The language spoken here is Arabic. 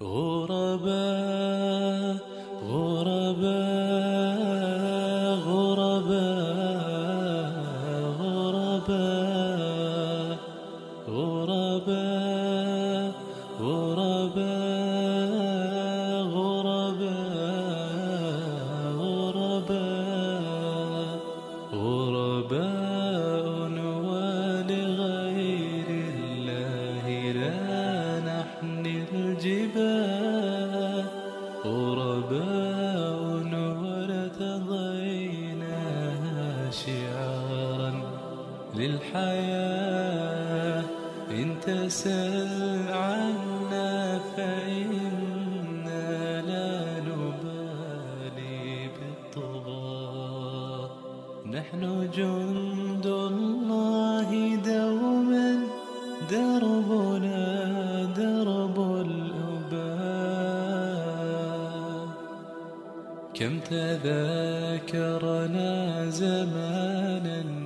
غرباء غرباء غرباء غرباء غرباء غرباء غرباء غرباء ولغير الله لا نحمي الجبال غرباء وارتضيناها شعارا للحياة إن تسل عنا فإنا لا نبالي بالطغاة نحن جند الله دوما دربنا درب الأباء كم تذاكرنا زمانا